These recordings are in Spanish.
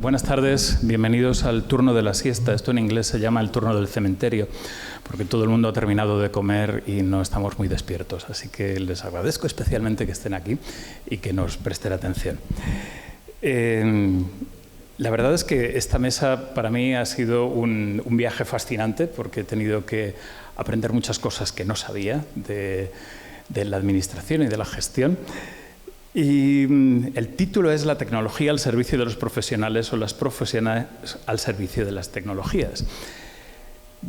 Buenas tardes, bienvenidos al turno de la siesta. Esto en inglés se llama el turno del cementerio, porque todo el mundo ha terminado de comer y no estamos muy despiertos. Así que les agradezco especialmente que estén aquí y que nos presten atención. La verdad es que esta mesa para mí ha sido un viaje fascinante, porque he tenido que aprender muchas cosas que no sabía de la administración y de la gestión. Y el título es La tecnología al servicio de los profesionales o las profesionales al servicio de las tecnologías.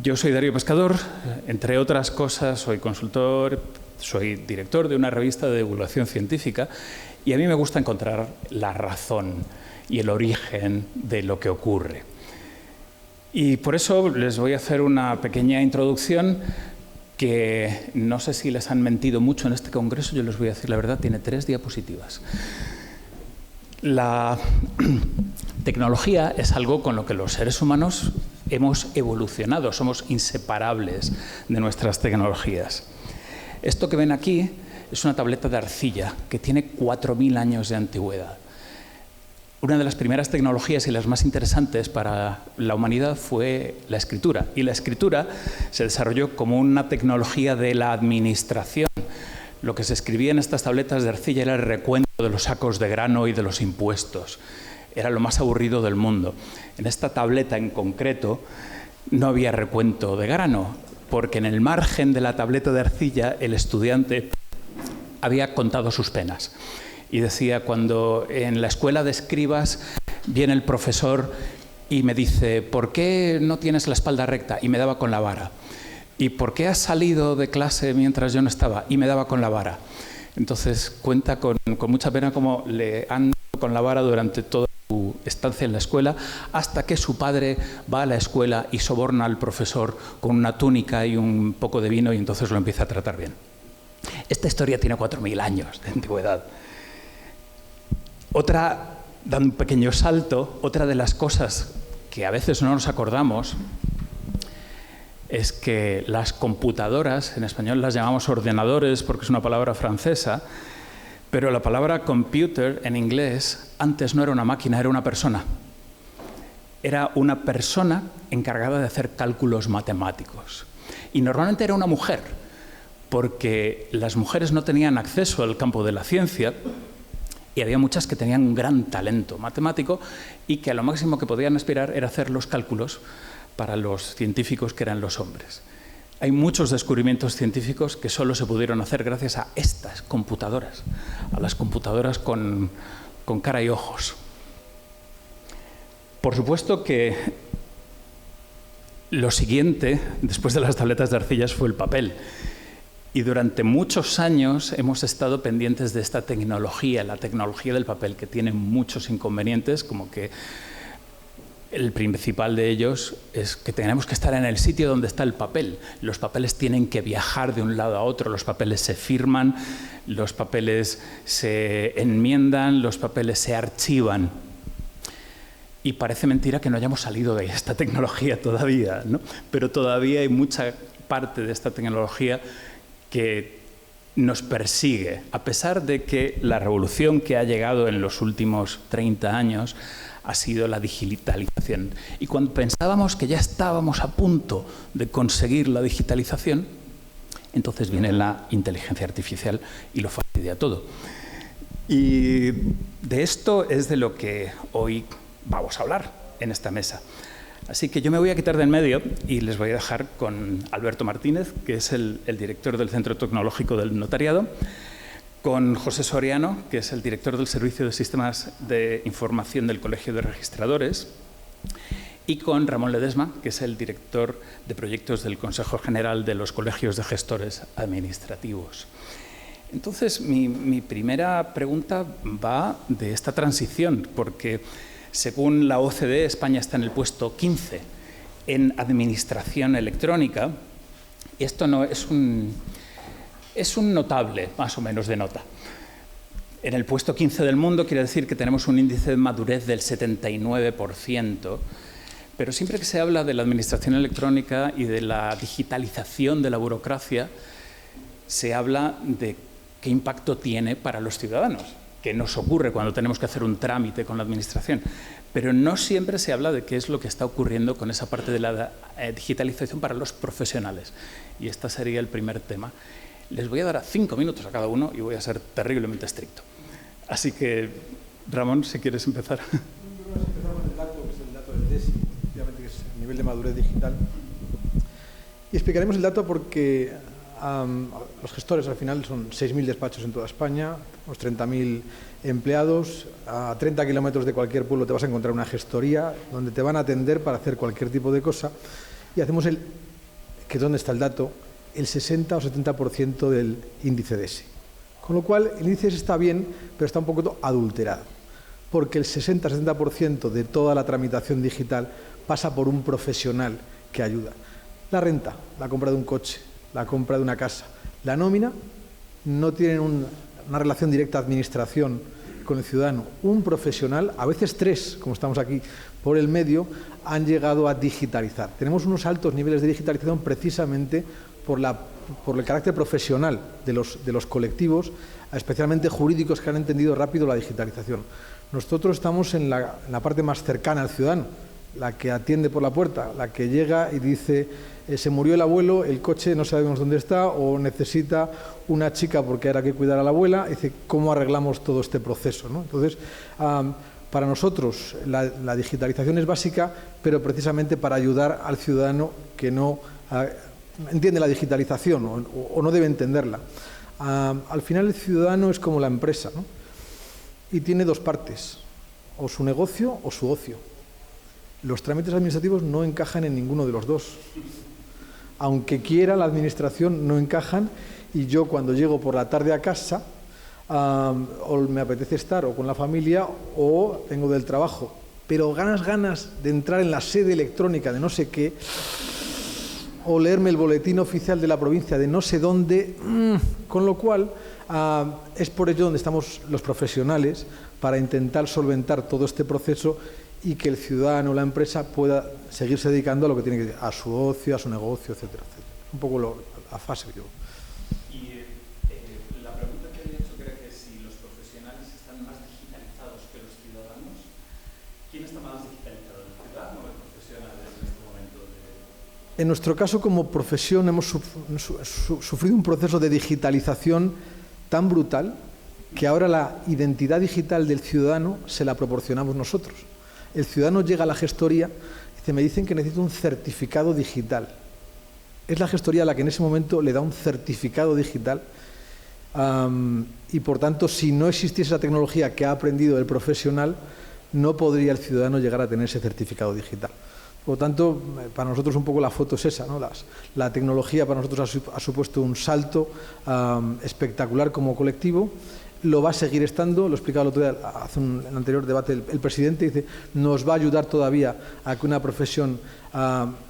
Yo soy Darío Pescador, entre otras cosas soy consultor, soy director de una revista de divulgación científica y a mí me gusta encontrar la razón y el origen de lo que ocurre. Y por eso les voy a hacer una pequeña introducción que no sé si les han mentido mucho en este congreso, yo les voy a decir la verdad, tiene 3 diapositivas. La tecnología es algo con lo que los seres humanos hemos evolucionado, somos inseparables de nuestras tecnologías. Esto que ven aquí es una tableta de arcilla que tiene 4000 años de antigüedad. Una de las primeras tecnologías y las más interesantes para la humanidad fue la escritura. Y la escritura se desarrolló como una tecnología de la administración. Lo que se escribía en estas tabletas de arcilla era el recuento de los sacos de grano y de los impuestos. Era lo más aburrido del mundo. En esta tableta en concreto no había recuento de grano, porque en el margen de la tableta de arcilla el estudiante había contado sus penas. Y decía, cuando en la escuela de escribas viene el profesor y me dice, ¿por qué no tienes la espalda recta? Y me daba con la vara. ¿Y por qué has salido de clase mientras yo no estaba? Y me daba con la vara. Entonces cuenta con mucha pena cómo le han dado con la vara durante toda su estancia en la escuela, hasta que su padre va a la escuela y soborna al profesor con una túnica y un poco de vino y entonces lo empieza a tratar bien. Esta historia tiene 4000 años de antigüedad. Dando un pequeño salto, otra de las cosas que a veces no nos acordamos es que las computadoras, en español las llamamos ordenadores porque es una palabra francesa, pero la palabra computer en inglés antes no era una máquina, era una persona. Era una persona encargada de hacer cálculos matemáticos. Y normalmente era una mujer, porque las mujeres no tenían acceso al campo de la ciencia. Y había muchas que tenían un gran talento matemático y que a lo máximo que podían aspirar era hacer los cálculos para los científicos que eran los hombres. Hay muchos descubrimientos científicos que solo se pudieron hacer gracias a estas computadoras, a las computadoras con cara y ojos. Por supuesto que lo siguiente, después de las tabletas de arcillas, fue el papel. Y durante muchos años hemos estado pendientes de esta tecnología, la tecnología del papel, que tiene muchos inconvenientes, como que el principal de ellos es que tenemos que estar en el sitio donde está el papel. Los papeles tienen que viajar de un lado a otro, los papeles se firman, los papeles se enmiendan, los papeles se archivan. Y parece mentira que no hayamos salido de esta tecnología todavía, ¿no? Pero todavía hay mucha parte de esta tecnología que nos persigue, a pesar de que la revolución que ha llegado en los últimos 30 años ha sido la digitalización. Y cuando pensábamos que ya estábamos a punto de conseguir la digitalización, entonces viene la inteligencia artificial y lo fastidia todo. Y de esto es de lo que hoy vamos a hablar en esta mesa. Así que yo me voy a quitar del medio y les voy a dejar con Alberto Martínez, que es el director del Centro Tecnológico del Notariado, con José Soriano, que es el director del Servicio de Sistemas de Información del Colegio de Registradores, y con Ramón Ledesma, que es el director de proyectos del Consejo General de los Colegios de Gestores Administrativos. Entonces, mi primera pregunta va de esta transición, porque según la OCDE, España está en el puesto 15 en administración electrónica. Y esto no es un notable, más o menos, de nota. En el puesto 15 del mundo quiere decir que tenemos un índice de madurez del 79%, pero siempre que se habla de la administración electrónica y de la digitalización de la burocracia, se habla de qué impacto tiene para los ciudadanos. que nos ocurre cuando tenemos que hacer un trámite con la administración, pero no siempre se habla de qué es lo que está ocurriendo con esa parte de la digitalización para los profesionales. Y este sería el primer tema. Les voy a dar 5 minutos a cada uno y voy a ser terriblemente estricto. Así que, Ramón, si quieres empezar. Empezamos con el dato, que es el dato del DESI, obviamente que es el nivel de madurez digital. Y explicaremos el dato porque los gestores al final son 6.000 despachos en toda España, unos 30.000 empleados, a 30 kilómetros de cualquier pueblo te vas a encontrar una gestoría donde te van a atender para hacer cualquier tipo de cosa y hacemos que es donde está el dato, el 60 o 70% del índice DESI. Con lo cual el índice DESI está bien, pero está un poco adulterado, porque el 60-70% de toda la tramitación digital pasa por un profesional que ayuda. La renta, la compra de un coche, la compra de una casa, la nómina, no tienen una relación directa administración con el ciudadano. Un profesional, a veces 3, como estamos aquí, por el medio, han llegado a digitalizar. Tenemos unos altos niveles de digitalización precisamente por el carácter profesional de los colectivos, especialmente jurídicos que han entendido rápido la digitalización. Nosotros estamos en la parte más cercana al ciudadano, la que atiende por la puerta, la que llega y dice se murió el abuelo, el coche no sabemos dónde está o necesita una chica porque habrá que cuidar a la abuela, y dice cómo arreglamos todo este proceso, ¿no? Entonces, para nosotros la digitalización es básica, pero precisamente para ayudar al ciudadano que no entiende la digitalización o no debe entenderla. Al final el ciudadano es como la empresa, ¿no? Y tiene 2 partes, o su negocio o su ocio. Los trámites administrativos no encajan en ninguno de los 2. Aunque quiera la administración, no encajan, y yo cuando llego por la tarde a casa, o me apetece estar o con la familia o vengo del trabajo, pero ganas de entrar en la sede electrónica de no sé qué, o leerme el boletín oficial de la provincia de no sé dónde, con lo cual es por ello donde estamos los profesionales para intentar solventar todo este proceso y que el ciudadano o la empresa pueda seguirse dedicando a lo que tiene que a su ocio, a su negocio, etcétera, etcétera. Un poco la fase que yo. Y la pregunta que había hecho creo que si los profesionales están más digitalizados que los ciudadanos, ¿quién está más digitalizado, el ciudadano o el profesional en este momento? En nuestro caso, como profesión, hemos sufrido un proceso de digitalización tan brutal que ahora la identidad digital del ciudadano se la proporcionamos nosotros. El ciudadano llega a la gestoría y dice, me dicen que necesito un certificado digital. Es la gestoría la que en ese momento le da un certificado digital y, por tanto, si no existiese esa tecnología que ha aprendido el profesional, no podría el ciudadano llegar a tener ese certificado digital. Por lo tanto, para nosotros un poco la foto es esa, ¿no? La tecnología para nosotros ha supuesto un salto espectacular como colectivo. Lo va a seguir estando, lo explicaba el otro día, hace en el anterior debate el presidente, dice, nos va a ayudar todavía a que una profesión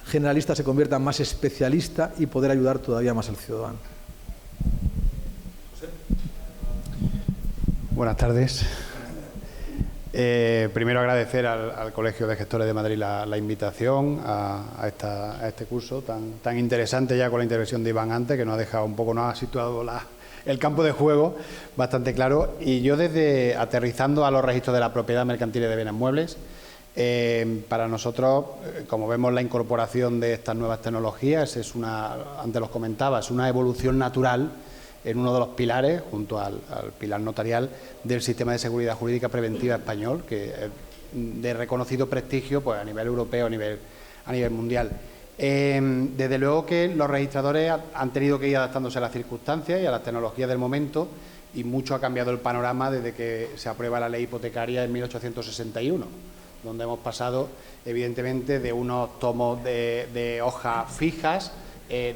generalista se convierta en más especialista y poder ayudar todavía más al ciudadano. José. Buenas tardes. Primero agradecer al Colegio de Gestores de Madrid la invitación a este curso tan interesante, ya con la intervención de Iván antes, que nos ha situado el campo de juego bastante claro. Y yo aterrizando a los registros de la propiedad mercantil de bienes muebles, para nosotros, como vemos, la incorporación de estas nuevas tecnologías antes los comentaba, es una evolución natural en uno de los pilares, junto al pilar notarial, del sistema de seguridad jurídica preventiva español, que es de reconocido prestigio pues, a nivel europeo, a nivel mundial. Desde luego que los registradores han tenido que ir adaptándose a las circunstancias y a las tecnologías del momento, y mucho ha cambiado el panorama desde que se aprueba la ley hipotecaria en 1861, donde hemos pasado, evidentemente, de unos tomos de hojas fijas,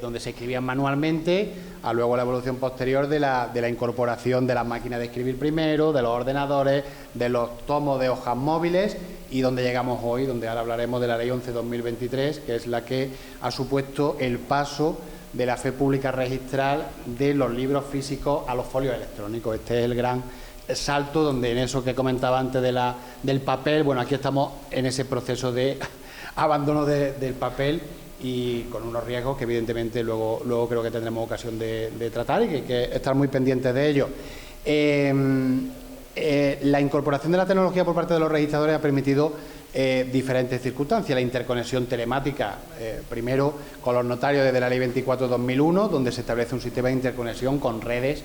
donde se escribían manualmente, a luego la evolución posterior de la incorporación de las máquinas de escribir primero, de los ordenadores, de los tomos de hojas móviles, y donde llegamos hoy, donde ahora hablaremos de la Ley 11/2023, que es la que ha supuesto el paso de la fe pública registral de los libros físicos a los folios electrónicos. Este es el gran salto, donde en eso que comentaba antes del papel, bueno, aquí estamos en ese proceso de abandono del papel, y con unos riesgos que evidentemente luego creo que tendremos ocasión de tratar y que hay que estar muy pendientes de ello. La incorporación de la tecnología por parte de los registradores ha permitido diferentes circunstancias. La interconexión telemática, primero con los notarios desde la Ley 24/2001, donde se establece un sistema de interconexión con redes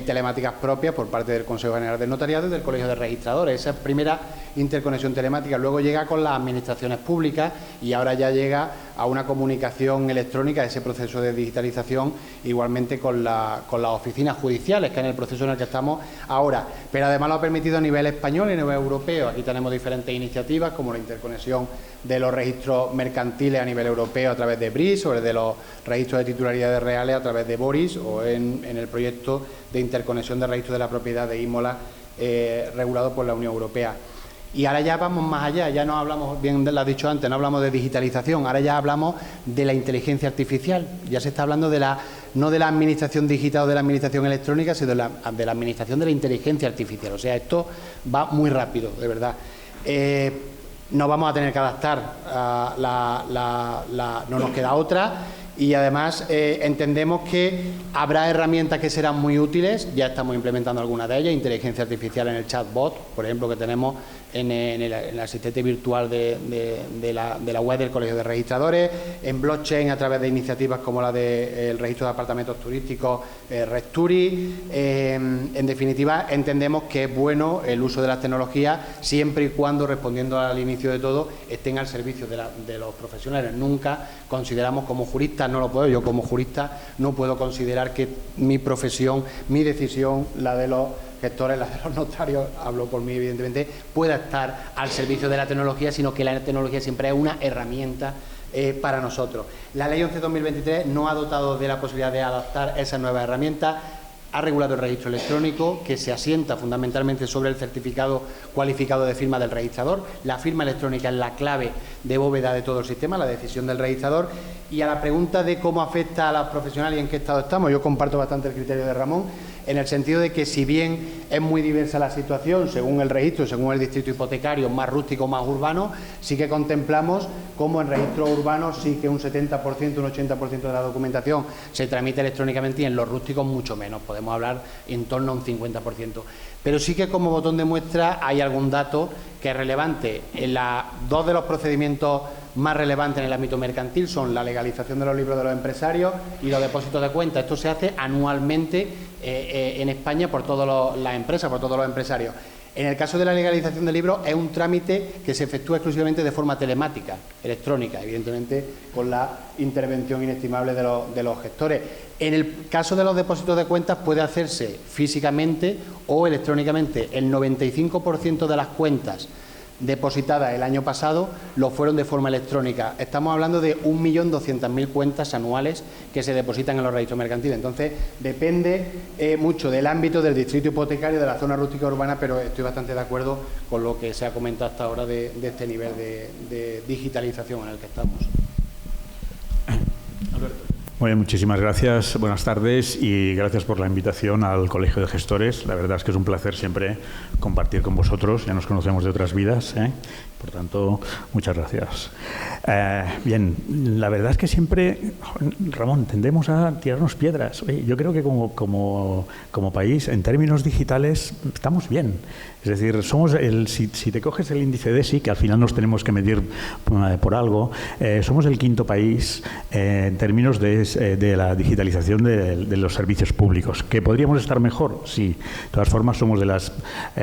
telemáticas propias por parte del Consejo General del Notariado y del Colegio de Registradores. Esa primera interconexión telemática luego llega con las administraciones públicas y ahora ya llega a una comunicación electrónica, ese proceso de digitalización, igualmente con las oficinas judiciales, que es en el proceso en el que estamos ahora. Pero además lo ha permitido a nivel español y a nivel europeo. Aquí tenemos diferentes iniciativas, como la interconexión de los registros mercantiles a nivel europeo a través de BRIS, o de los registros de titularidades reales a través de BORIS, o en el proyecto de interconexión de registros de la propiedad de Imola, regulado por la Unión Europea. Y ahora ya vamos más allá, ya no hablamos, bien lo has dicho antes, no hablamos de digitalización, ahora ya hablamos de la inteligencia artificial. Ya se está hablando no de la administración digital o de la administración electrónica, sino de la administración de la inteligencia artificial. O sea, esto va muy rápido, de verdad. Nos vamos a tener que adaptar, no nos queda otra. Y además entendemos que habrá herramientas que serán muy útiles, ya estamos implementando algunas de ellas, inteligencia artificial en el chatbot, por ejemplo, que tenemos en el asistente virtual de la web del Colegio de Registradores, en blockchain a través de iniciativas como la del registro de apartamentos turísticos, Resturi. En definitiva, entendemos que es bueno el uso de las tecnologías siempre y cuando, respondiendo al inicio de todo, estén al servicio de los profesionales. Nunca consideramos, como juristas, no lo puedo, yo como jurista no puedo considerar que mi profesión, mi decisión, la de los gestores, la de los notarios, hablo por mí evidentemente, pueda estar al servicio de la tecnología, sino que la tecnología siempre es una herramienta para nosotros. La Ley 11/2023 no ha dotado de la posibilidad de adaptar esas nuevas herramientas. Ha regulado el registro electrónico, que se asienta fundamentalmente sobre el certificado cualificado de firma del registrador. La firma electrónica es la clave de bóveda de todo el sistema, la decisión del registrador. Y a la pregunta de cómo afecta a los profesionales y en qué estado estamos, yo comparto bastante el criterio de Ramón, en el sentido de que, si bien es muy diversa la situación según el registro, según el distrito hipotecario, más rústico, más urbano, sí que contemplamos cómo en registros urbanos sí que un 70%, un 80% de la documentación se tramita electrónicamente, y en los rústicos mucho menos, podemos hablar en torno a un 50%. Pero sí que, como botón de muestra, hay algún dato que es relevante. Dos de los procedimientos más relevantes en el ámbito mercantil son la legalización de los libros de los empresarios y los depósitos de cuenta. Esto se hace anualmente en España por todas las empresas, por todos los empresarios. En el caso de la legalización de libros, es un trámite que se efectúa exclusivamente de forma telemática, electrónica, evidentemente con la intervención inestimable de los gestores. En el caso de los depósitos de cuentas, puede hacerse físicamente o electrónicamente. El 95% de las cuentas depositadas el año pasado lo fueron de forma electrónica. Estamos hablando de 1.200.000 cuentas anuales que se depositan en los registros mercantiles. Entonces, depende mucho del ámbito del distrito hipotecario, de la zona rústica urbana, pero estoy bastante de acuerdo con lo que se ha comentado hasta ahora de este nivel de digitalización en el que estamos. Alberto. Muy bien, muchísimas gracias. Buenas tardes y gracias por la invitación al Colegio de Gestores. La verdad es que es un placer siempre compartir con vosotros. Ya nos conocemos de otras vidas, por tanto, muchas gracias. Bien, la verdad es que siempre, Ramón, tendemos a tirarnos piedras. Oye, yo creo que como país, en términos digitales, estamos bien. Es decir, somos si te coges el índice DESI, que al final nos tenemos que medir por algo, somos el quinto país en términos de la digitalización de los servicios públicos. ¿Que podríamos estar mejor? Sí. De todas formas, somos de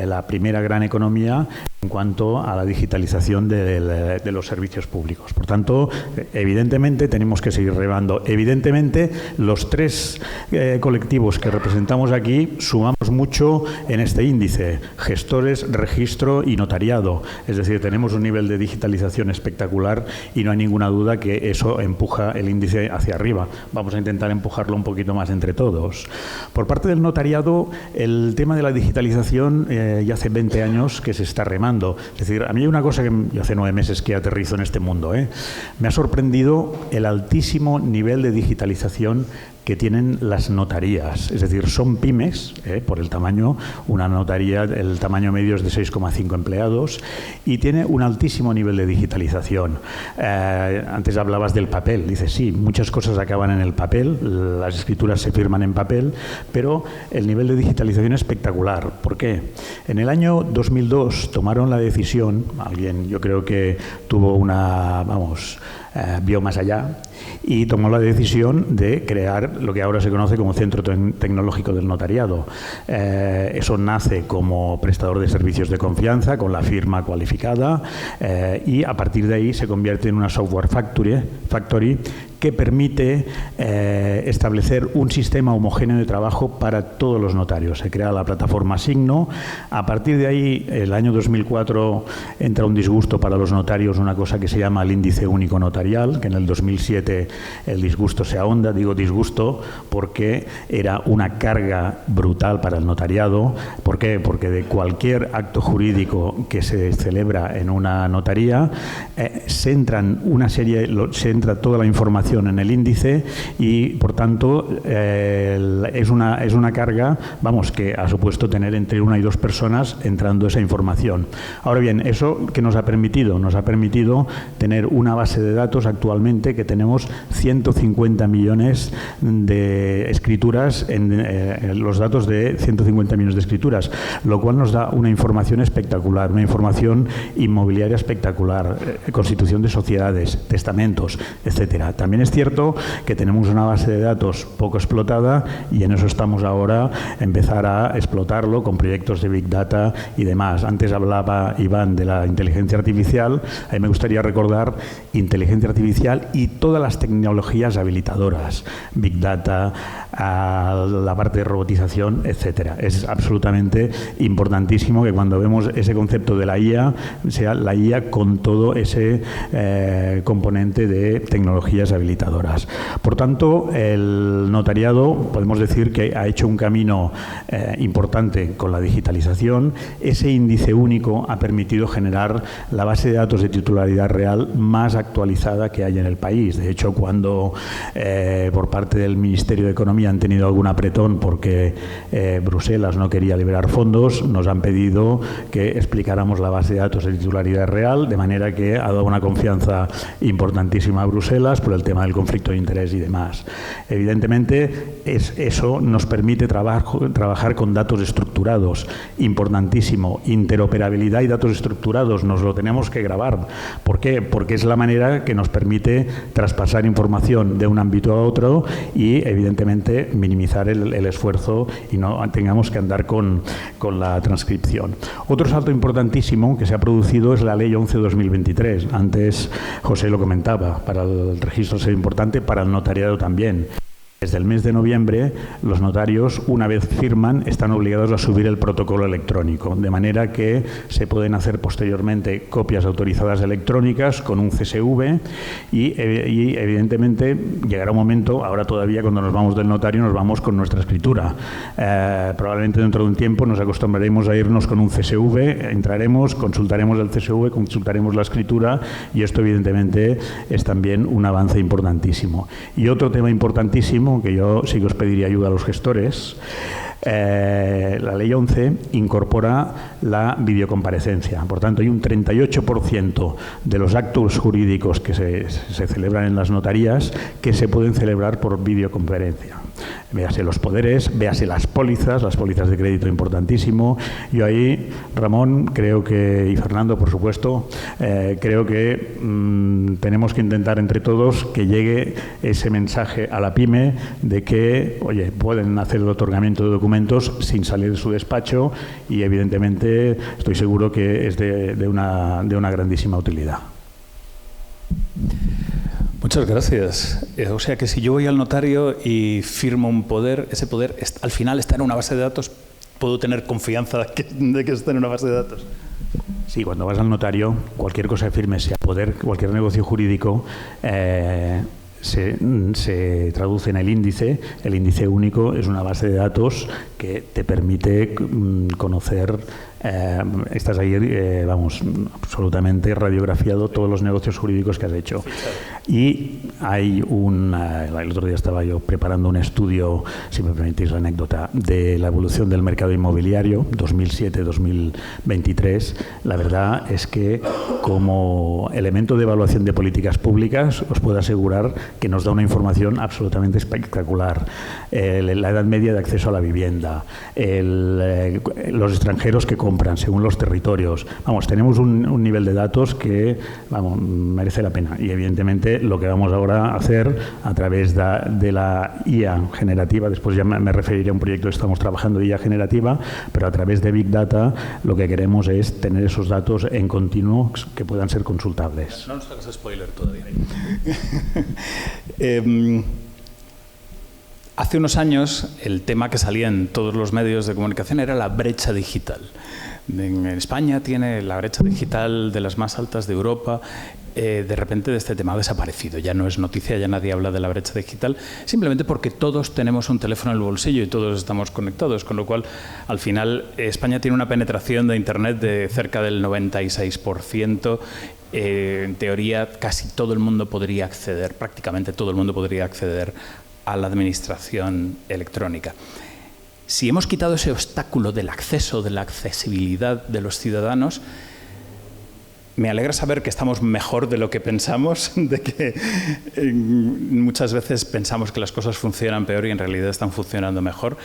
la primera gran economía en cuanto a la digitalización de los servicios públicos. Por tanto, evidentemente tenemos que seguir remando. Evidentemente, los tres colectivos que representamos aquí sumamos mucho en este índice: gestores, registro y notariado. Es decir, tenemos un nivel de digitalización espectacular y no hay ninguna duda que eso empuja el índice hacia arriba. Vamos a intentar empujarlo un poquito más entre todos. Por parte del notariado, el tema de la digitalización ya hace 20 años que se está remando. Es decir, a mí hay una cosa que yo hace 9 meses que aterrizo en este mundo. Me ha sorprendido el altísimo nivel de digitalización que tienen las notarías. Es decir, son pymes, por el tamaño, una notaría, el tamaño medio es de 6,5 empleados y tiene un altísimo nivel de digitalización. Antes hablabas del papel. Dices, sí, muchas cosas acaban en el papel, las escrituras se firman en papel, pero el nivel de digitalización es espectacular. ¿Por qué? En el año 2002 tomaron la decisión, alguien yo creo que tuvo vio más allá y tomó la decisión de crear lo que ahora se conoce como Centro Tecnológico del Notariado. Eso nace como prestador de servicios de confianza con la firma cualificada y a partir de ahí se convierte en una software factory que permite establecer un sistema homogéneo de trabajo para todos los notarios. Se crea la plataforma Signo. A partir de ahí, el año 2004, entra un disgusto para los notarios, una cosa que se llama el índice único notarial, que en el 2007 el disgusto se ahonda. Digo disgusto porque era una carga brutal para el notariado. ¿Por qué? Porque de cualquier acto jurídico que se celebra en una notaría, se entra toda la información en el índice y, por tanto, es una carga, que ha supuesto tener entre 1 y 2 personas entrando esa información. Ahora bien, ¿eso qué nos ha permitido? Nos ha permitido tener una base de datos actualmente que tenemos 150 millones de escrituras, los datos de 150 millones de escrituras, lo cual nos da una información espectacular, una información inmobiliaria espectacular, constitución de sociedades, testamentos, etcétera. También es cierto que tenemos una base de datos poco explotada y en eso estamos ahora, empezar a explotarlo con proyectos de Big Data y demás. Antes hablaba Iván de la inteligencia artificial. A mí me gustaría recordar inteligencia artificial y todas las tecnologías habilitadoras, Big Data, la parte de robotización, etcétera. Es absolutamente importantísimo que cuando vemos ese concepto de la IA, sea la IA con todo ese componente de tecnologías habilitadoras. Por tanto, el notariado podemos decir que ha hecho un camino importante con la digitalización. Ese índice único ha permitido generar la base de datos de titularidad real más actualizada que hay en el país. De hecho, cuando por parte del Ministerio de Economía han tenido algún apretón porque Bruselas no quería liberar fondos, nos han pedido que explicáramos la base de datos de titularidad real, de manera que ha dado una confianza importantísima a Bruselas por el tema del conflicto de interés y demás. Evidentemente, eso nos permite trabajar con datos estructurados, importantísimo. Interoperabilidad y datos estructurados nos lo tenemos que grabar. ¿Por qué? Porque es la manera que nos permite traspasar información de un ámbito a otro y, evidentemente, minimizar el esfuerzo y no tengamos que andar con la transcripción. Otro salto importantísimo que se ha producido es la Ley 11/2023. Antes José lo comentaba, para el registro es importante, para el notariado también. Desde el mes de noviembre, los notarios, una vez firman, están obligados a subir el protocolo electrónico, de manera que se pueden hacer posteriormente copias autorizadas electrónicas con un CSV y evidentemente, llegará un momento, ahora todavía cuando nos vamos del notario nos vamos con nuestra escritura. Probablemente dentro de un tiempo nos acostumbraremos a irnos con un CSV, entraremos, consultaremos el CSV, consultaremos la escritura y esto evidentemente es también un avance importantísimo. Y otro tema importantísimo, que yo sí que os pediría ayuda a los gestores, la Ley 11 incorpora la videocomparecencia. Por tanto, hay un 38% de los actos jurídicos que se celebran en las notarías que se pueden celebrar por videoconferencia. Véase los poderes, véase las pólizas de crédito, importantísimo. Yo ahí, Ramón, creo que, y Fernando, por supuesto, creo que tenemos que intentar entre todos que llegue ese mensaje a la pyme de que, oye, pueden hacer el otorgamiento de documentos sin salir de su despacho y, evidentemente, estoy seguro que es de una grandísima utilidad. Muchas gracias. O sea que si yo voy al notario y firmo un poder, ese poder al final está en una base de datos, ¿puedo tener confianza de que está en una base de datos? Sí, cuando vas al notario, cualquier cosa que firmes, sea poder, cualquier negocio jurídico, se traduce en el índice. El índice único es una base de datos que te permite conocer, estás ahí, vamos, absolutamente radiografiado todos los negocios jurídicos que has hecho. Y hay el otro día estaba yo preparando un estudio, si me permitís la anécdota, de la evolución del mercado inmobiliario 2007-2023. La verdad es que como elemento de evaluación de políticas públicas os puedo asegurar que nos da una información absolutamente espectacular. La edad media de acceso a la vivienda, los extranjeros que compran según los territorios. Vamos, tenemos un nivel de datos que, vamos, merece la pena. Y evidentemente lo que vamos ahora a hacer a través de la IA generativa, después ya me referiré a un proyecto que estamos trabajando de IA generativa, pero a través de Big Data lo que queremos es tener esos datos en continuo que puedan ser consultables. No nos hagas spoiler todavía. Hace unos años el tema que salía en todos los medios de comunicación era la brecha digital. En España tiene la brecha digital de las más altas de Europa. De repente este tema ha desaparecido, ya no es noticia, ya nadie habla de la brecha digital, simplemente porque todos tenemos un teléfono en el bolsillo y todos estamos conectados, con lo cual al final España tiene una penetración de Internet de cerca del 96%. En teoría casi todo el mundo podría acceder, prácticamente todo el mundo podría acceder a la administración electrónica. Si hemos quitado ese obstáculo del acceso, de la accesibilidad de los ciudadanos, me alegra saber que estamos mejor de lo que pensamos, de que muchas veces pensamos que las cosas funcionan peor y en realidad están funcionando mejor.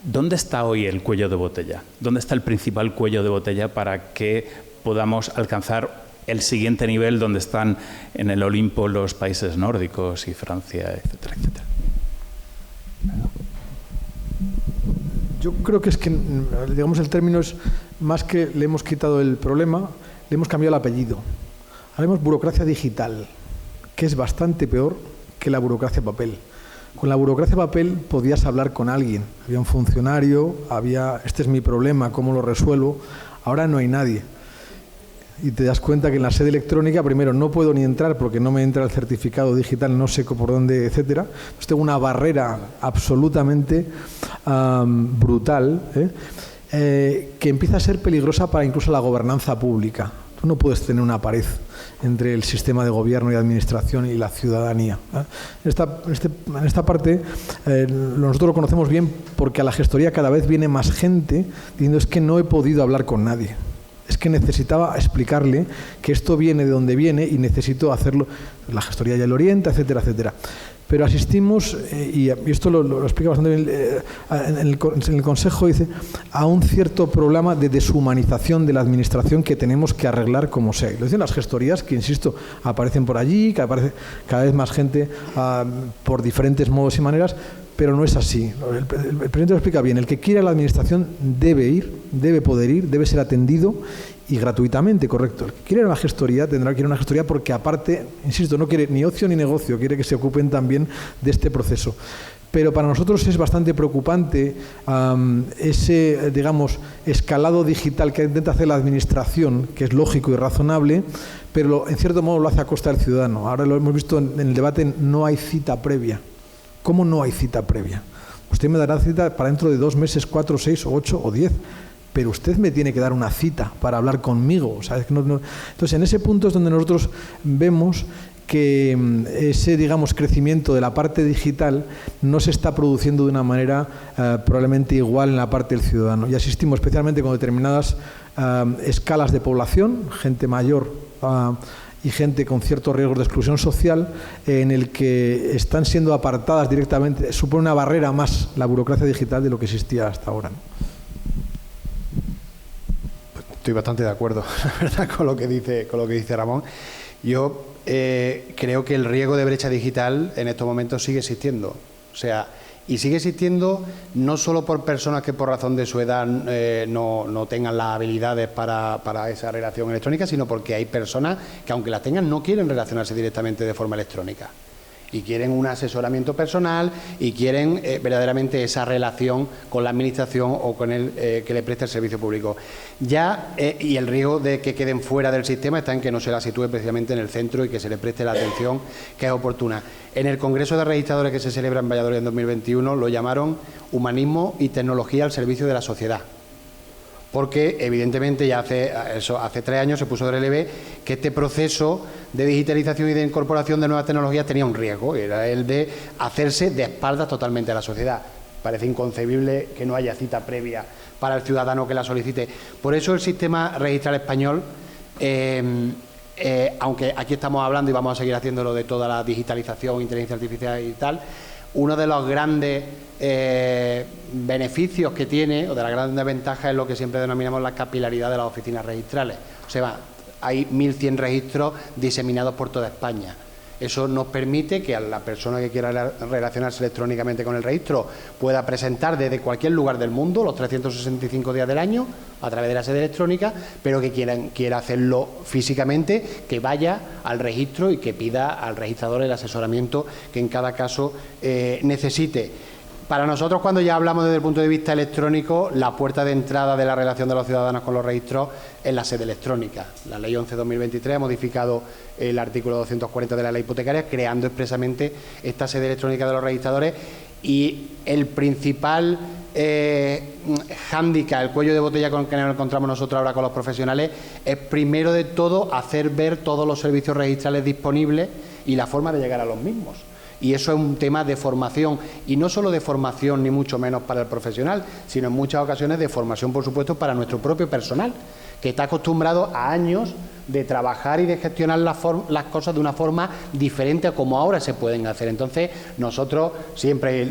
¿Dónde está hoy el cuello de botella? ¿Dónde está el principal cuello de botella para que podamos alcanzar el siguiente nivel donde están en el Olimpo los países nórdicos y Francia, etcétera, etcétera? Yo creo que es que, digamos, el término es más que le hemos quitado el problema, le hemos cambiado el apellido. Haremos burocracia digital, que es bastante peor que la burocracia papel. Con la burocracia papel podías hablar con alguien, había un funcionario, este es mi problema, ¿cómo lo resuelvo? Ahora no hay nadie. Y te das cuenta que en la sede electrónica, primero, no puedo ni entrar porque no me entra el certificado digital, no sé por dónde, etcétera. Entonces tengo una barrera absolutamente brutal, que empieza a ser peligrosa para incluso la gobernanza pública. Tú no puedes tener una pared entre el sistema de gobierno y administración y la ciudadanía. En esta parte nosotros lo conocemos bien porque a la gestoría cada vez viene más gente diciendo es que no he podido hablar con nadie. Es que necesitaba explicarle que esto viene de donde viene y necesito hacerlo. La gestoría ya lo orienta, etcétera, etcétera. Pero asistimos, y esto lo explica bastante bien en el Consejo, dice, a un cierto problema de deshumanización de la administración que tenemos que arreglar como sea. Lo dicen las gestorías, que insisto, aparecen por allí, que aparece cada vez más gente por diferentes modos y maneras, pero no es así. El presidente lo explica bien. El que quiera la administración debe ir, debe poder ir, debe ser atendido y gratuitamente, correcto. El que quiera una gestoría tendrá que ir a una gestoría porque aparte, insisto, no quiere ni ocio ni negocio, quiere que se ocupen también de este proceso. Pero para nosotros es bastante preocupante ese, digamos, escalado digital que intenta hacer la administración, que es lógico y razonable, pero en cierto modo lo hace a costa del ciudadano. Ahora lo hemos visto en el debate, no hay cita previa. ¿Cómo no hay cita previa? Usted me dará cita para dentro de 2 meses, 4, 6, 8 o 10, pero usted me tiene que dar una cita para hablar conmigo. O sea, es que Entonces, en ese punto es donde nosotros vemos que ese, digamos, crecimiento de la parte digital no se está produciendo de una manera probablemente igual en la parte del ciudadano. Y asistimos especialmente con determinadas escalas de población, gente mayor y gente con ciertos riesgos de exclusión social, en el que están siendo apartadas directamente. Supone una barrera más la burocracia digital de lo que existía hasta ahora, ¿no? Estoy bastante de acuerdo, la verdad, con lo que dice Ramón. Yo creo que el riesgo de brecha digital en estos momentos sigue existiendo. O sea, y sigue existiendo no solo por personas que por razón de su edad no tengan las habilidades para esa relación electrónica, sino porque hay personas que, aunque las tengan, no quieren relacionarse directamente de forma electrónica. y quieren un asesoramiento personal y quieren verdaderamente esa relación con la administración o con el que le preste el servicio público. Y el riesgo de que queden fuera del sistema está en que no se la sitúe precisamente en el centro y que se le preste la atención que es oportuna. En el Congreso de Registradores que se celebra en Valladolid en 2021 lo llamaron Humanismo y Tecnología al servicio de la sociedad. Porque, evidentemente, ya hace 3 años se puso de relieve que este proceso de digitalización y de incorporación de nuevas tecnologías tenía un riesgo, era el de hacerse de espaldas totalmente a la sociedad. Parece inconcebible que no haya cita previa para el ciudadano que la solicite. Por eso el sistema registral español, aunque aquí estamos hablando y vamos a seguir haciéndolo de toda la digitalización, inteligencia artificial y tal, uno de los grandes beneficios que tiene, o de las grandes ventajas, es lo que siempre denominamos la capilaridad de las oficinas registrales. O sea, hay 1.100 registros diseminados por toda España. Eso nos permite que a la persona que quiera relacionarse electrónicamente con el registro pueda presentar desde cualquier lugar del mundo, los 365 días del año, a través de la sede electrónica, pero que quiera hacerlo físicamente, que vaya al registro y que pida al registrador el asesoramiento que en cada caso necesite. Para nosotros, cuando ya hablamos desde el punto de vista electrónico, la puerta de entrada de la relación de los ciudadanos con los registros es la sede electrónica. La Ley 11/2023 ha modificado el artículo 240 de la Ley Hipotecaria, creando expresamente esta sede electrónica de los registradores, y el principal hándicap, el cuello de botella con el que nos encontramos nosotros ahora con los profesionales, es primero de todo hacer ver todos los servicios registrales disponibles y la forma de llegar a los mismos. Y eso es un tema de formación, y no solo de formación ni mucho menos para el profesional, sino en muchas ocasiones de formación, por supuesto, para nuestro propio personal, que está acostumbrado a años de trabajar y de gestionar las cosas de una forma diferente a como ahora se pueden hacer. Entonces, nosotros siempre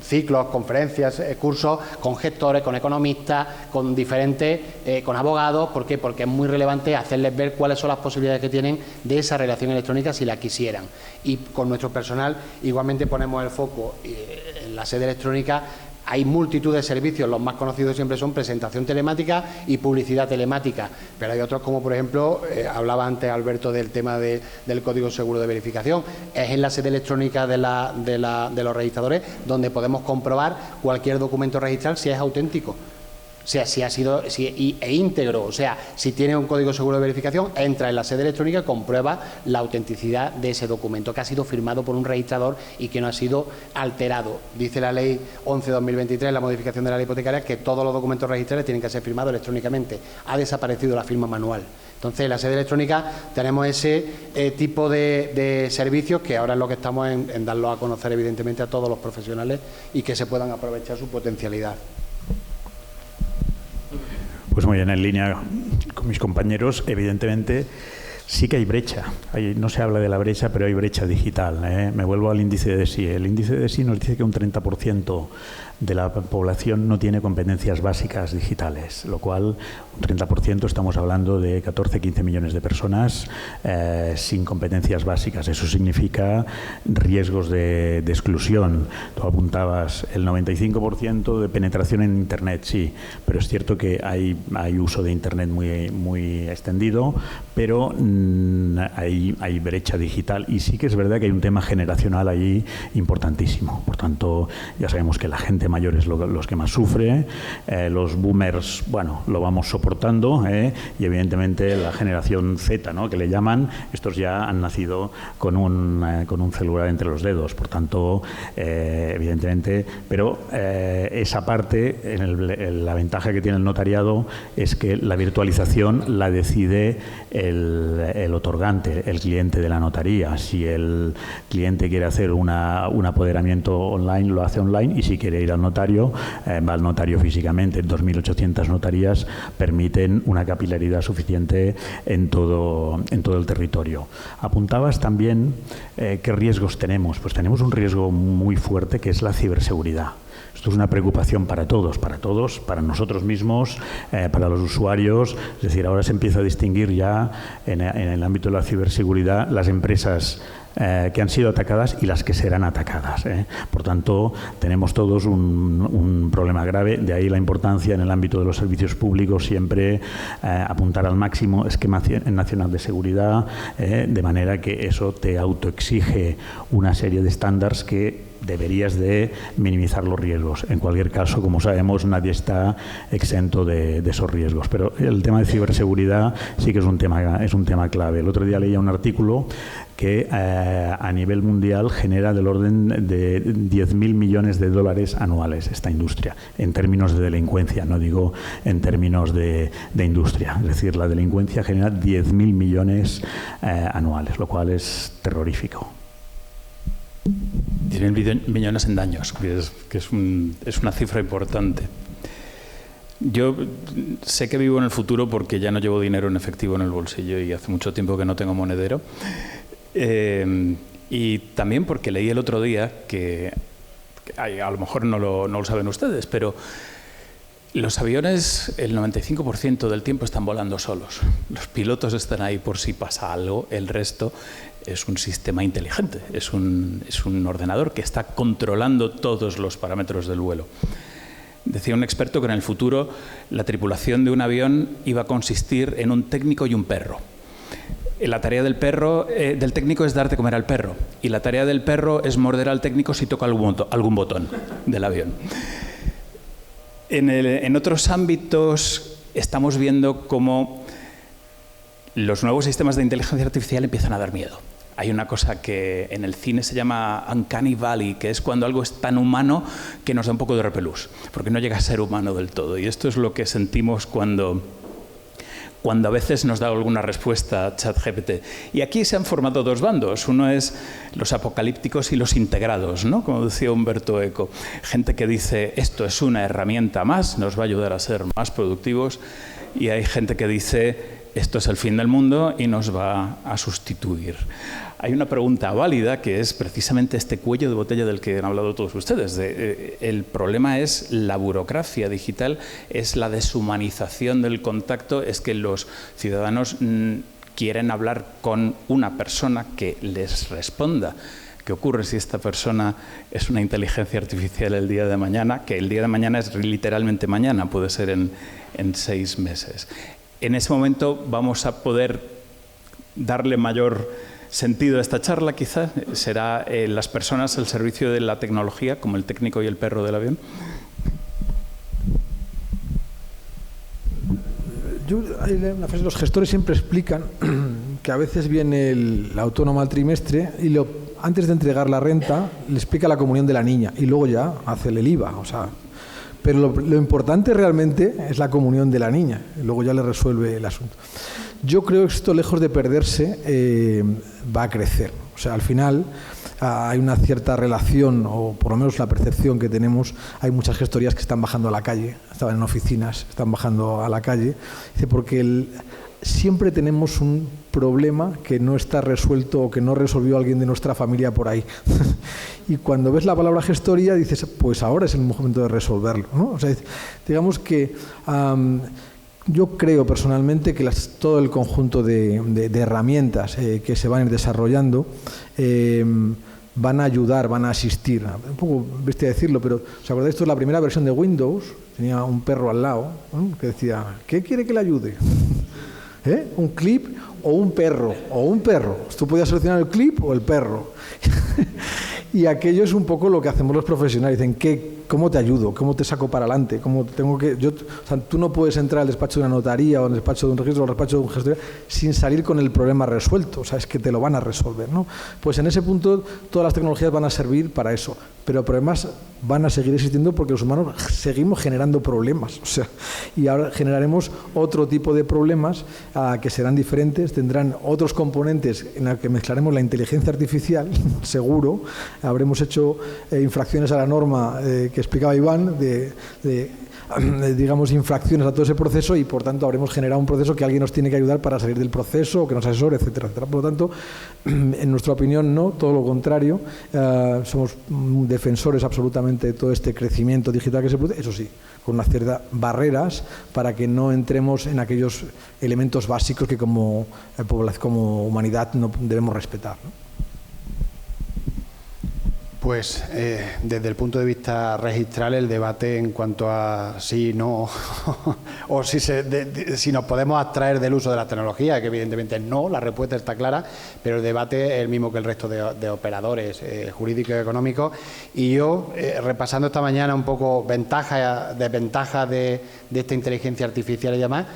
ciclos, conferencias, cursos con gestores, con economistas, con diferentes, con abogados. ¿Por qué? Porque es muy relevante hacerles ver cuáles son las posibilidades que tienen de esa relación electrónica si la quisieran. Y con nuestro personal igualmente ponemos el foco en la sede electrónica. Hay multitud de servicios, los más conocidos siempre son presentación telemática y publicidad telemática, pero hay otros como, por ejemplo, hablaba antes Alberto del tema del código seguro de verificación. Es en la sede electrónica de los registradores donde podemos comprobar cualquier documento registral si es auténtico. O sea, si ha sido e íntegro, o sea, si tiene un código seguro de verificación, entra en la sede electrónica y comprueba la autenticidad de ese documento que ha sido firmado por un registrador y que no ha sido alterado. Dice la Ley 11/2023, la modificación de la Ley Hipotecaria, que todos los documentos registrales tienen que ser firmados electrónicamente. Ha desaparecido la firma manual. Entonces, en la sede electrónica tenemos ese tipo de servicios que ahora es lo que estamos en darlos a conocer, evidentemente, a todos los profesionales y que se puedan aprovechar su potencialidad. Pues muy bien, en línea con mis compañeros, evidentemente sí que hay brecha. No se habla de la brecha, pero hay brecha digital. Me vuelvo al índice de DESI. El índice de DESI nos dice que un 30% de la población no tiene competencias básicas digitales, lo cual, un 30%, estamos hablando de 14-15 millones de personas sin competencias básicas. Eso significa riesgos de exclusión. Tú apuntabas el 95% de penetración en Internet, sí, pero es cierto que hay uso de Internet muy extendido, pero hay brecha digital, y sí que es verdad que hay un tema generacional allí importantísimo. Por tanto, ya sabemos que la gente mayor es los que más sufre, los boomers, bueno, lo vamos soportando, y evidentemente la generación Z, ¿no?, que le llaman, estos ya han nacido con un celular entre los dedos. Por tanto, evidentemente, pero esa parte, la ventaja que tiene el notariado es que la virtualización la decide el otorgante, el cliente de la notaría. Si el cliente quiere hacer un apoderamiento online, lo hace online, y si quiere ir al notario, va al notario físicamente. 2.800 notarías permiten una capilaridad suficiente en todo el territorio. Apuntabas también qué riesgos tenemos. Pues tenemos un riesgo muy fuerte, que es la ciberseguridad. Esto es una preocupación para todos, para nosotros mismos, para los usuarios. Es decir, ahora se empieza a distinguir ya en el ámbito de la ciberseguridad las empresas que han sido atacadas y las que serán atacadas. Por tanto, tenemos todos un problema grave, de ahí la importancia en el ámbito de los servicios públicos siempre apuntar al máximo esquema nacional de seguridad, de manera que eso te autoexige una serie de estándares que deberías de minimizar los riesgos. En cualquier caso, como sabemos, nadie está exento de esos riesgos. Pero el tema de ciberseguridad sí que es un tema clave. El otro día leía un artículo que a nivel mundial genera del orden de 10.000 millones de dólares anuales esta industria, en términos de delincuencia, no digo en términos de industria. Es decir, la delincuencia genera 10.000 millones anuales, lo cual es terrorífico. 10.000 millones en daños, que es una cifra importante. Yo sé que vivo en el futuro porque ya no llevo dinero en efectivo en el bolsillo y hace mucho tiempo que no tengo monedero. Y también porque leí el otro día que a lo mejor no lo saben ustedes, pero los aviones el 95% del tiempo están volando solos. Los pilotos están ahí por si pasa algo, el resto es un sistema inteligente, es un ordenador que está controlando todos los parámetros del vuelo. Decía un experto que en el futuro la tripulación de un avión iba a consistir en un técnico y un perro. La tarea del técnico es dar de comer al perro y la tarea del perro es morder al técnico si toca algún botón del avión. En otros ámbitos estamos viendo cómo los nuevos sistemas de inteligencia artificial empiezan a dar miedo. Hay una cosa que en el cine se llama Uncanny Valley, que es cuando algo es tan humano que nos da un poco de repelús, porque no llega a ser humano del todo. Y esto es lo que sentimos cuando a veces nos da alguna respuesta a ChatGPT. Y aquí se han formado dos bandos. Uno es los apocalípticos y los integrados, ¿no? Como decía Humberto Eco. Gente que dice, esto es una herramienta más, nos va a ayudar a ser más productivos. Y hay gente que dice, esto es el fin del mundo y nos va a sustituir. Hay una pregunta válida que es precisamente este cuello de botella del que han hablado todos ustedes. El problema es la burocracia digital, es la deshumanización del contacto, es que los ciudadanos quieren hablar con una persona que les responda. ¿Qué ocurre si esta persona es una inteligencia artificial el día de mañana? Que el día de mañana es literalmente mañana, puede ser en 6 meses. En ese momento vamos a poder darle mayor sentido a esta charla, quizás. ¿Será las personas al servicio de la tecnología, como el técnico y el perro del avión? Hay una frase, los gestores siempre explican que a veces viene el autónomo al trimestre y antes de entregar la renta le explica la comunión de la niña y luego ya hace el IVA, o sea. Pero lo importante realmente es la comunión de la niña, y luego ya le resuelve el asunto. Yo creo que esto, lejos de perderse, va a crecer. O sea, al final hay una cierta relación, o por lo menos la percepción que tenemos, hay muchas gestorías que están bajando a la calle, estaban en oficinas, están bajando a la calle, porque siempre tenemos un problema que no está resuelto o que no resolvió alguien de nuestra familia por ahí. Y cuando ves la palabra gestoría dices, pues ahora es el momento de resolverlo, ¿no? O sea, digamos que yo creo personalmente que todo el conjunto de herramientas que se van a ir desarrollando van a ayudar, van a asistir. Un poco bestia decirlo, pero ¿os acordáis? Esto es la primera versión de Windows, tenía un perro al lado, ¿no? Que decía, ¿qué quiere que le ayude? ¿Un clip o un perro? O un perro. Tú podías seleccionar el clip o el perro. Y aquello es un poco lo que hacemos los profesionales. Dicen, ¿cómo te ayudo? ¿Cómo te saco para adelante? O sea, tú no puedes entrar al despacho de una notaría o al despacho de un registro o al despacho de un gestor sin salir con el problema resuelto. O sea, es que te lo van a resolver, ¿no? Pues en ese punto todas las tecnologías van a servir para eso. Pero problemas van a seguir existiendo porque los humanos seguimos generando problemas. O sea, y ahora generaremos otro tipo de problemas que serán diferentes, tendrán otros componentes en los que mezclaremos la inteligencia artificial, seguro. Habremos hecho infracciones a la norma que explicaba Iván, digamos, infracciones a todo ese proceso y, por tanto, habremos generado un proceso que alguien nos tiene que ayudar para salir del proceso o que nos asesore, etcétera, etcétera. Por lo tanto, en nuestra opinión, no, todo lo contrario. Somos defensores absolutamente de todo este crecimiento digital que se produce, eso sí, con unas ciertas barreras para que no entremos en aquellos elementos básicos que como humanidad no debemos respetar, ¿no? Pues desde el punto de vista registral, el debate en cuanto a si no o si nos podemos abstraer del uso de la tecnología, que evidentemente no, la respuesta está clara, pero el debate es el mismo que el resto de operadores jurídicos y económicos. Y yo, repasando esta mañana un poco ventajas de esta inteligencia artificial y demás,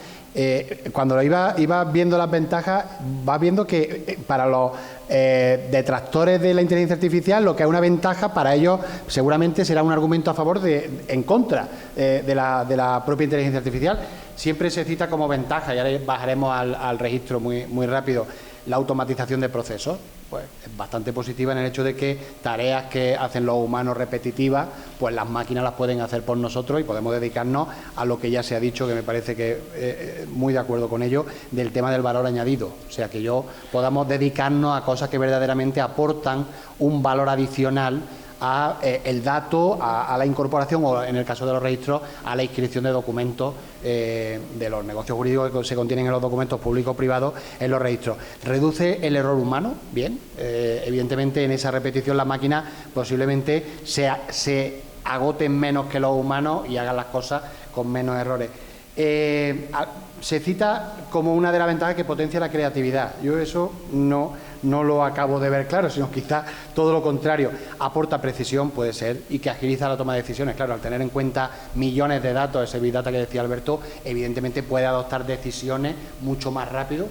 cuando iba viendo las ventajas, va viendo que para los detractores de la inteligencia artificial, lo que es una ventaja para ellos seguramente será un argumento a favor en contra de la propia inteligencia artificial. Siempre se cita como ventaja, y ahora bajaremos al registro muy rápido, la automatización de procesos. Pues es bastante positiva en el hecho de que tareas que hacen los humanos repetitivas, pues las máquinas las pueden hacer por nosotros y podemos dedicarnos a lo que ya se ha dicho, que me parece que muy de acuerdo con ello, del tema del valor añadido. O sea, que podamos dedicarnos a cosas que verdaderamente aportan un valor adicional a el dato, a la incorporación o, en el caso de los registros, a la inscripción de documentos de los negocios jurídicos que se contienen en los documentos públicos o privados en los registros. Reduce el error humano, bien, evidentemente en esa repetición la máquina posiblemente se agoten menos que los humanos y hagan las cosas con menos errores. Se cita como una de las ventajas que potencia la creatividad. Yo eso no lo acabo de ver claro, sino quizás todo lo contrario. Aporta precisión, puede ser, y que agiliza la toma de decisiones. Claro, al tener en cuenta millones de datos, ese Big Data que decía Alberto, evidentemente puede adoptar decisiones mucho más rápido,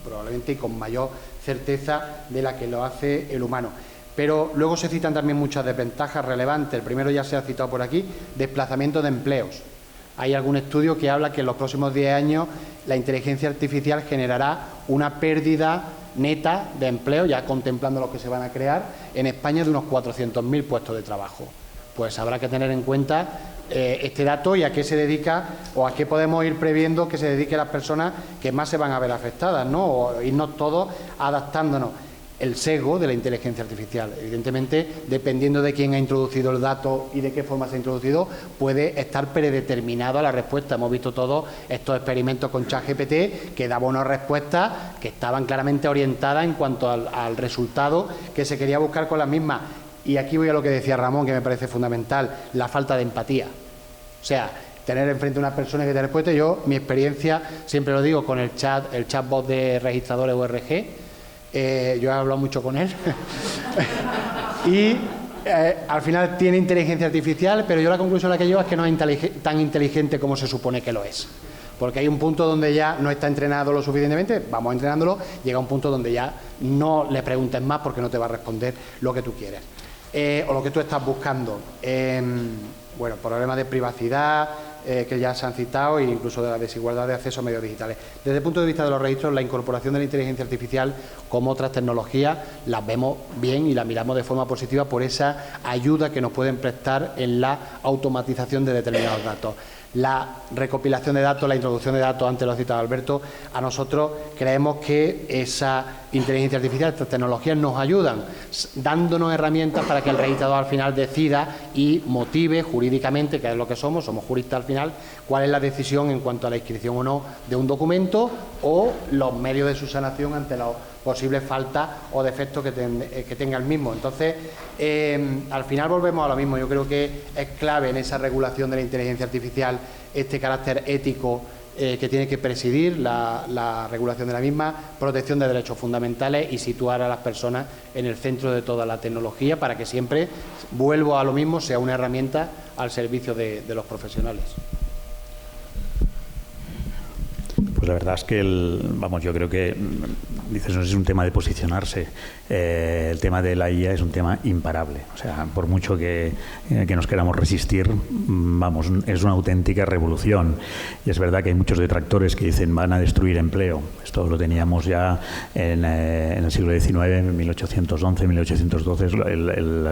probablemente, y con mayor certeza de la que lo hace el humano. Pero luego se citan también muchas desventajas relevantes. El primero ya se ha citado por aquí, desplazamiento de empleos. Hay algún estudio que habla que en los próximos 10 años la inteligencia artificial generará una pérdida neta de empleo, ya contemplando los que se van a crear, en España de unos 400.000 puestos de trabajo. Pues habrá que tener en cuenta este dato y a qué se dedica o a qué podemos ir previendo que se dediquen las personas que más se van a ver afectadas, ¿no? O irnos todos adaptándonos. El sesgo de la inteligencia artificial. Evidentemente, dependiendo de quién ha introducido el dato y de qué forma se ha introducido, puede estar predeterminada la respuesta. Hemos visto todos estos experimentos con ChatGPT que daban unas respuestas que estaban claramente orientadas en cuanto al resultado que se quería buscar con las mismas. Y aquí voy a lo que decía Ramón, que me parece fundamental, la falta de empatía. O sea, tener enfrente a una persona que te responde. Yo, mi experiencia, siempre lo digo, con el chatbot de registradores URG, yo he hablado mucho con él y al final tiene inteligencia artificial, pero yo la conclusión a la que llevo es que no es tan inteligente como se supone que lo es, porque hay un punto donde ya no está entrenado lo suficientemente, vamos entrenándolo, llega un punto donde ya no le preguntes más porque no te va a responder lo que tú quieres o lo que tú estás buscando. Bueno, problemas de privacidad que ya se han citado e incluso de la desigualdad de acceso a medios digitales. Desde el punto de vista de los registros, la incorporación de la inteligencia artificial, como otras tecnologías, las vemos bien y las miramos de forma positiva por esa ayuda que nos pueden prestar en la automatización de determinados datos. La recopilación de datos, la introducción de datos, antes lo ha citado Alberto, a nosotros creemos que esa inteligencia artificial, estas tecnologías nos ayudan, dándonos herramientas para que el registrador al final decida y motive jurídicamente, que es lo que somos juristas al final, cuál es la decisión en cuanto a la inscripción o no de un documento o los medios de subsanación ante las posibles faltas o defectos que tenga el mismo. Entonces, al final volvemos a lo mismo. Yo creo que es clave en esa regulación de la inteligencia artificial este carácter ético que tiene que presidir la regulación de la misma, protección de derechos fundamentales y situar a las personas en el centro de toda la tecnología para que siempre, vuelvo a lo mismo, sea una herramienta al servicio de los profesionales. Pues la verdad es que, yo creo que, dices, no es un tema de posicionarse. El tema de la IA es un tema imparable. O sea, por mucho que nos queramos resistir, es una auténtica revolución. Y es verdad que hay muchos detractores que dicen van a destruir empleo. Esto lo teníamos ya en el siglo XIX, en 1811, 1812,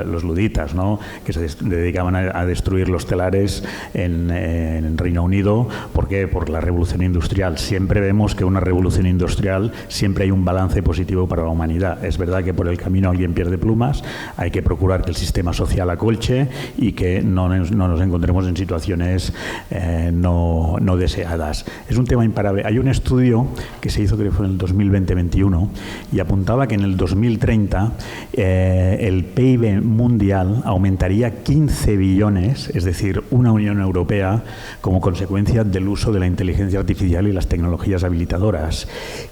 los luditas, ¿no?, que se dedicaban a destruir los telares en Reino Unido. ¿Por qué? Por la revolución industrial. Siempre vemos que una revolución industrial siempre hay un balance positivo para la humanidad. Es verdad que por el camino alguien pierde plumas, hay que procurar que el sistema social acolche y que no nos encontremos en situaciones no deseadas. Es un tema imparable. Hay un estudio que se hizo, creo que fue en el 2020-21, y apuntaba que en el 2030 el PIB mundial aumentaría 15 billones, es decir, una Unión Europea, como consecuencia del uso de la inteligencia artificial y las tecnologías habilitadoras.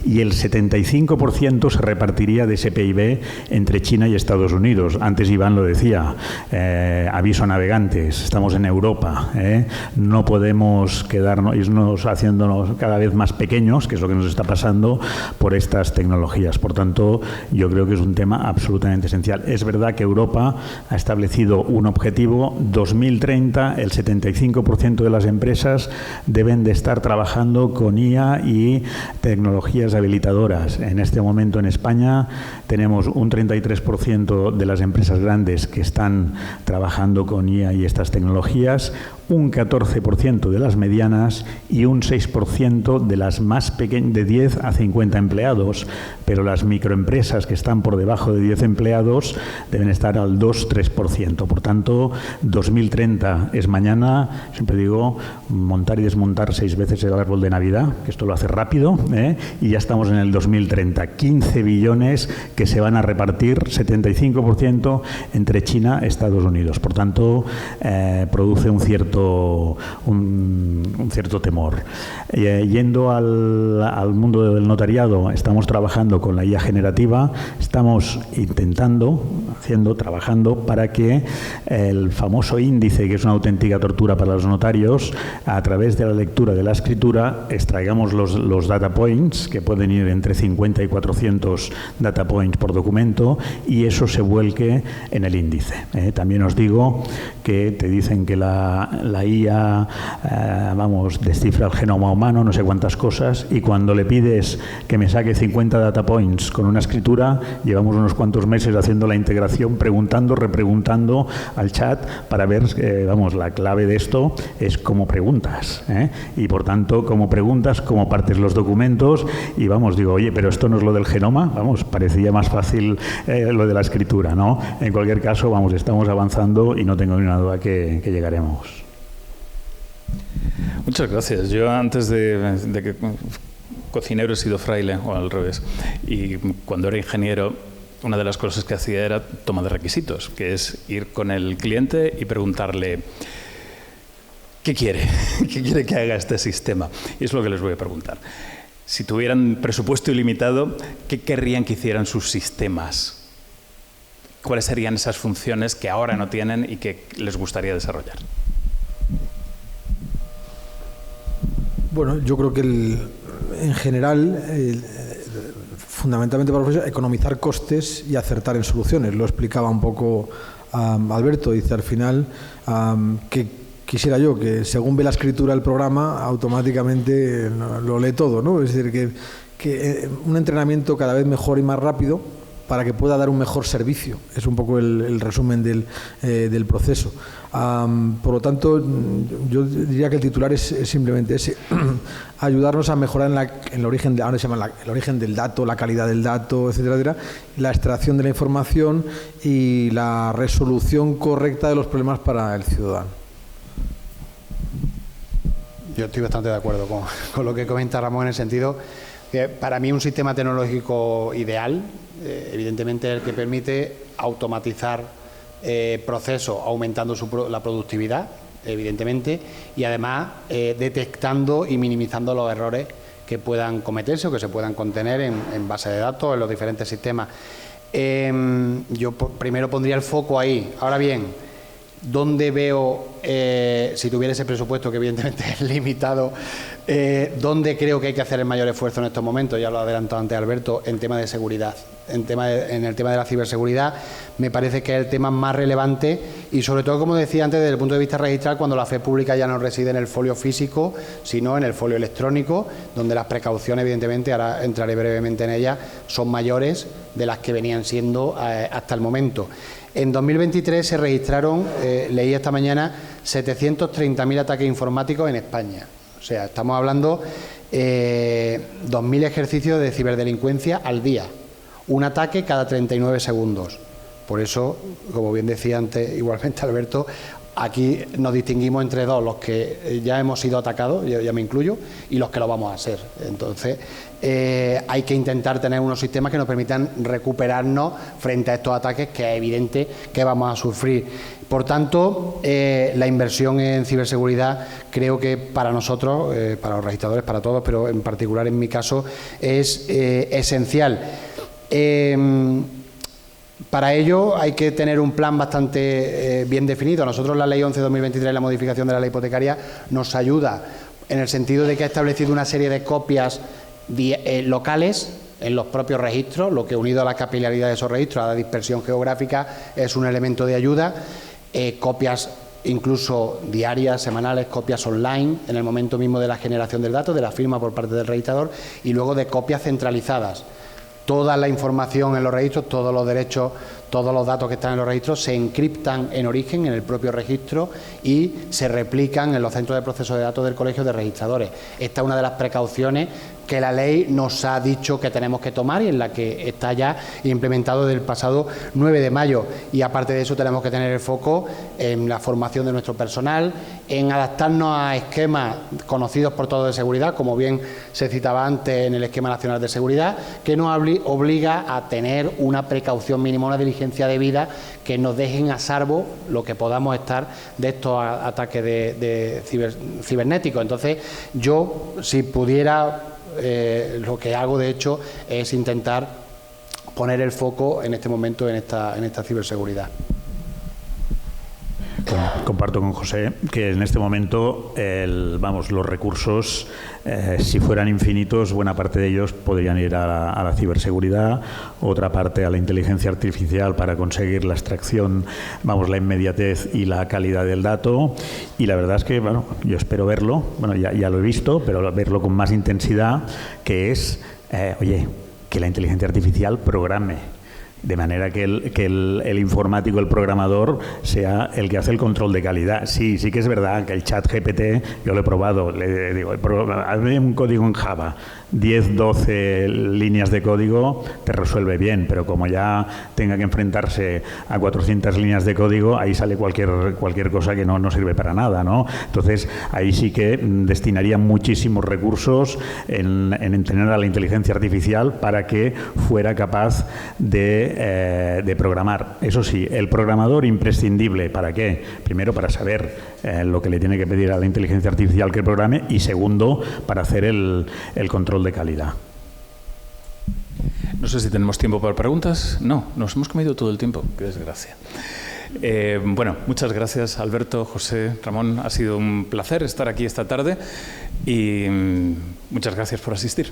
Y el 75% se repartiría de ese PIB entre China y Estados Unidos. Antes Iván lo decía, aviso a navegantes, estamos en Europa, no podemos irnos haciéndonos cada vez más pequeños, que es lo que nos está pasando por estas tecnologías. Por tanto, yo creo que es un tema absolutamente esencial. Es verdad que Europa ha establecido un objetivo: 2030, el 75% de las empresas deben de estar trabajando con IA y tecnologías habilitadoras. En este momento en España tenemos un 33% de las empresas grandes que están trabajando con IA y estas tecnologías, un 14% de las medianas y un 6% de las más pequeñas, de 10 a 50 empleados. Pero las microempresas que están por debajo de 10 empleados deben estar al 2-3%. Por tanto, 2030 es mañana. Siempre digo, montar y desmontar 6 veces el árbol de Navidad, que esto lo hace rápido, y ya estamos en el 2030. 15 billones que se van a repartir, 75% entre China y Estados Unidos. Por tanto, produce un cierto temor. Yendo al mundo del notariado, estamos trabajando con la IA generativa, estamos trabajando para que el famoso índice, que es una auténtica tortura para los notarios, a través de la lectura de la escritura, extraigamos los data points, que pueden ir entre 50 y 400 data points por documento, y eso se vuelque en el índice. También os digo que te dicen que la IA, descifra el genoma humano, no sé cuántas cosas, y cuando le pides que me saque 50 data points con una escritura, llevamos unos cuantos meses haciendo la integración, preguntando, repreguntando al chat para ver, la clave de esto es cómo preguntas, y por tanto, cómo preguntas, cómo partes los documentos, y digo, oye, pero esto no es lo del genoma, parecía más fácil lo de la escritura, ¿no? En cualquier caso, estamos avanzando y no tengo ninguna duda que llegaremos. Muchas gracias. Yo antes de que cocinero he sido fraile, o al revés, y cuando era ingeniero, una de las cosas que hacía era toma de requisitos, que es ir con el cliente y preguntarle ¿qué quiere? ¿Qué quiere que haga este sistema? Y es lo que les voy a preguntar. Si tuvieran presupuesto ilimitado, ¿qué querrían que hicieran sus sistemas? ¿Cuáles serían esas funciones que ahora no tienen y que les gustaría desarrollar? Bueno, yo creo que en general, fundamentalmente para los profesores, economizar costes y acertar en soluciones. Lo explicaba un poco Alberto, dice al final que quisiera yo que según ve la escritura del programa, automáticamente lo lee todo, ¿no? Es decir, que un entrenamiento cada vez mejor y más rápido para que pueda dar un mejor servicio. Es un poco el resumen del proceso. Por lo tanto, yo diría que el titular es simplemente ese, ayudarnos a mejorar en el origen, ahora se llama el origen del dato, la calidad del dato, etcétera, etcétera, la extracción de la información y la resolución correcta de los problemas para el ciudadano. Yo estoy bastante de acuerdo con lo que comenta Ramón, en el sentido que para mí un sistema tecnológico ideal, evidentemente, es el que permite automatizar procesos, aumentando la productividad, evidentemente, y además detectando y minimizando los errores que puedan cometerse o que se puedan contener en base de datos, en los diferentes sistemas. Yo primero pondría el foco ahí. Ahora bien, ¿dónde veo, si tuviera ese presupuesto, que evidentemente es limitado, ¿Dónde creo que hay que hacer el mayor esfuerzo en estos momentos? Ya lo ha adelantado antes Alberto, en tema de seguridad. En el tema de la ciberseguridad me parece que es el tema más relevante y sobre todo, como decía antes, desde el punto de vista registral, cuando la fe pública ya no reside en el folio físico, sino en el folio electrónico, donde las precauciones, evidentemente, ahora entraré brevemente en ellas, son mayores de las que venían siendo hasta el momento. En 2023 se registraron, leí esta mañana, 730.000 ataques informáticos en España. O sea, estamos hablando 2.000 ejercicios de ciberdelincuencia al día. Un ataque cada 39 segundos. Por eso, como bien decía antes igualmente Alberto, aquí nos distinguimos entre dos, los que ya hemos sido atacados, yo ya me incluyo, y los que lo vamos a ser. Entonces, hay que intentar tener unos sistemas que nos permitan recuperarnos frente a estos ataques que es evidente que vamos a sufrir. Por tanto, la inversión en ciberseguridad creo que para nosotros, para los registradores, para todos, pero en particular en mi caso, es esencial. Para ello hay que tener un plan bastante bien definido. A nosotros la Ley 11/2023, la modificación de la ley hipotecaria, nos ayuda en el sentido de que ha establecido una serie de copias locales en los propios registros, lo que unido a la capilaridad de esos registros, a la dispersión geográfica, es un elemento de ayuda. Copias incluso diarias, semanales, copias online en el momento mismo de la generación del dato, de la firma por parte del registrador, y luego de copias centralizadas. Toda la información en los registros, todos los derechos, todos los datos que están en los registros se encriptan en origen en el propio registro y se replican en los centros de proceso de datos del Colegio de Registradores. Esta es una de las precauciones que la ley nos ha dicho que tenemos que tomar y en la que está ya implementado desde el pasado 9 de mayo. Y aparte de eso tenemos que tener el foco en la formación de nuestro personal, en adaptarnos a esquemas conocidos por todos de seguridad, como bien se citaba antes en el Esquema Nacional de Seguridad, que nos obliga a tener una precaución mínima, una diligencia debida que nos dejen a salvo lo que podamos estar de estos ataques cibernéticos. Entonces, yo, si pudiera, lo que hago de hecho es intentar poner el foco en este momento en esta ciberseguridad. Comparto con José que en este momento los recursos, si fueran infinitos, buena parte de ellos podrían ir a la ciberseguridad, otra parte a la inteligencia artificial para conseguir la extracción, la inmediatez y la calidad del dato. Y la verdad es que, yo espero verlo, ya lo he visto, pero verlo con más intensidad, que es, que la inteligencia artificial programe. De manera que el informático, el programador, sea el que hace el control de calidad. Sí que es verdad que el chat GPT, yo lo he probado, le digo, hazme un código en Java, 10, 12 líneas de código, te resuelve bien, pero como ya tenga que enfrentarse a 400 líneas de código, ahí sale cualquier cosa que no sirve para nada, ¿no? Entonces, ahí sí que destinaría muchísimos recursos en entrenar a la inteligencia artificial para que fuera capaz de programar. Eso sí, el programador imprescindible. ¿Para qué? Primero, para saber lo que le tiene que pedir a la inteligencia artificial que programe, y segundo, para hacer el control de calidad. No sé si tenemos tiempo para preguntas. No, nos hemos comido todo el tiempo. Qué desgracia. Muchas gracias, Alberto, José, Ramón. Ha sido un placer estar aquí esta tarde y muchas gracias por asistir.